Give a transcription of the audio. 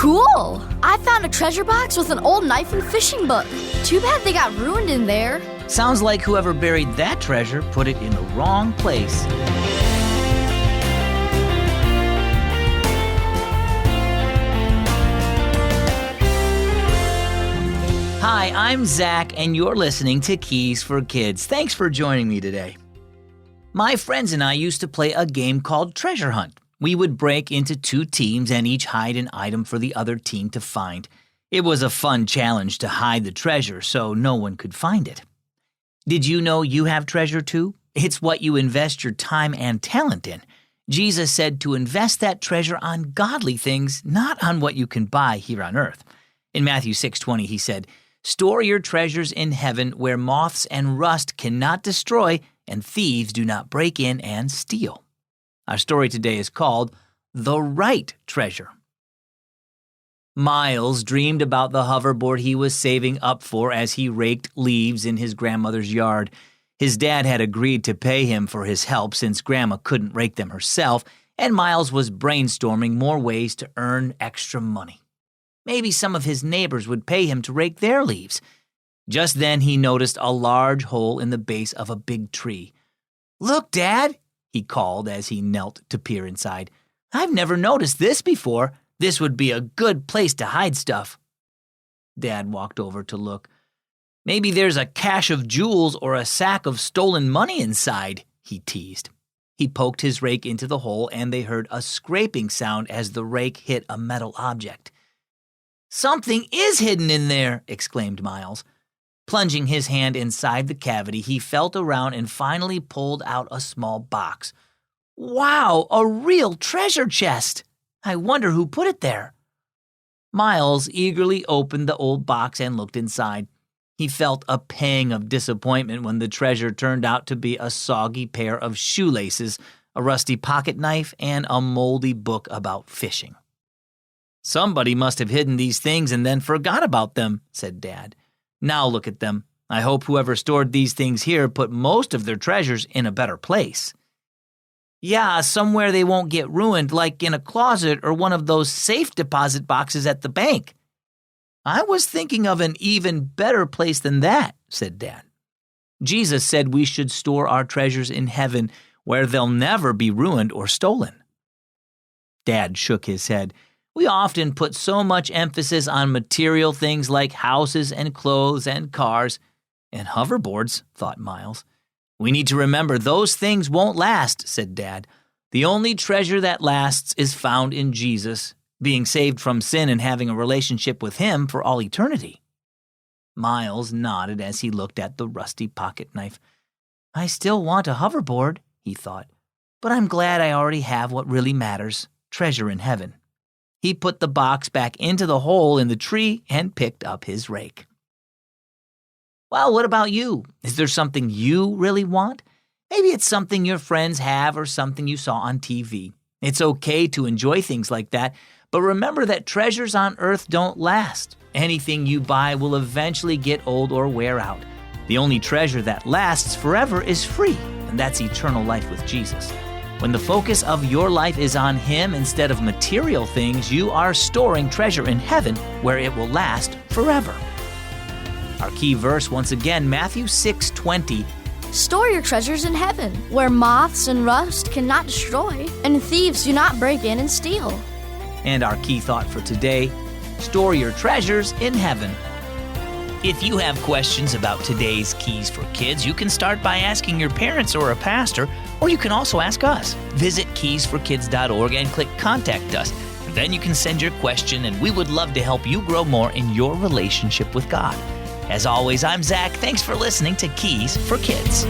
Cool! I found a treasure box with an old knife and fishing book. Too bad they got ruined in there. Sounds like whoever buried that treasure put it in the wrong place. Hi, I'm Zach, and you're listening to Keys for Kids. Thanks for joining me today. My friends and I used to play a game called Treasure Hunt. We would break into 2 teams and each hide an item for the other team to find. It was a fun challenge to hide the treasure so no one could find it. Did you know you have treasure too? It's what you invest your time and talent in. Jesus said to invest that treasure on godly things, not on what you can buy here on earth. In Matthew 6:20, he said, "Store your treasures in heaven where moths and rust cannot destroy and thieves do not break in and steal." Our story today is called The Right Treasure. Miles dreamed about the hoverboard he was saving up for as he raked leaves in his grandmother's yard. His dad had agreed to pay him for his help since Grandma couldn't rake them herself, and Miles was brainstorming more ways to earn extra money. Maybe some of his neighbors would pay him to rake their leaves. Just then he noticed a large hole in the base of a big tree. "Look, Dad," he called as he knelt to peer inside. "I've never noticed this before. This would be a good place to hide stuff." Dad walked over to look. "Maybe there's a cache of jewels or a sack of stolen money inside," he teased. He poked his rake into the hole and they heard a scraping sound as the rake hit a metal object. "Something is hidden in there," exclaimed Miles. Plunging his hand inside the cavity, he felt around and finally pulled out a small box. "Wow, a real treasure chest! I wonder who put it there." Miles eagerly opened the old box and looked inside. He felt a pang of disappointment when the treasure turned out to be a soggy pair of shoelaces, a rusty pocketknife, and a moldy book about fishing. "Somebody must have hidden these things and then forgot about them," said Dad. "Now look at them. I hope whoever stored these things here put most of their treasures in a better place." "Yeah, somewhere they won't get ruined, like in a closet or one of those safe deposit boxes at the bank." "I was thinking of an even better place than that," said Dad. "Jesus said we should store our treasures in heaven where they'll never be ruined or stolen." Dad shook his head. "We often put so much emphasis on material things like houses and clothes and cars and hoverboards," thought Miles. "We need to remember those things won't last," said Dad. "The only treasure that lasts is found in Jesus, being saved from sin and having a relationship with Him for all eternity." Miles nodded as he looked at the rusty pocketknife. "I still want a hoverboard," he thought, "but I'm glad I already have what really matters, treasure in heaven." He put the box back into the hole in the tree and picked up his rake. Well, what about you? Is there something you really want? Maybe it's something your friends have or something you saw on TV. It's okay to enjoy things like that, but remember that treasures on earth don't last. Anything you buy will eventually get old or wear out. The only treasure that lasts forever is free, and that's eternal life with Jesus. When the focus of your life is on Him instead of material things, you are storing treasure in heaven where it will last forever. Our key verse, once again, Matthew 6:20. "Store your treasures in heaven, where moths and rust cannot destroy, and thieves do not break in and steal." And our key thought for today, store your treasures in heaven. If you have questions about today's Keys for Kids, you can start by asking your parents or a pastor, or you can also ask us. Visit keysforkids.org and click Contact Us. Then you can send your question, and we would love to help you grow more in your relationship with God. As always, I'm Zach. Thanks for listening to Keys for Kids.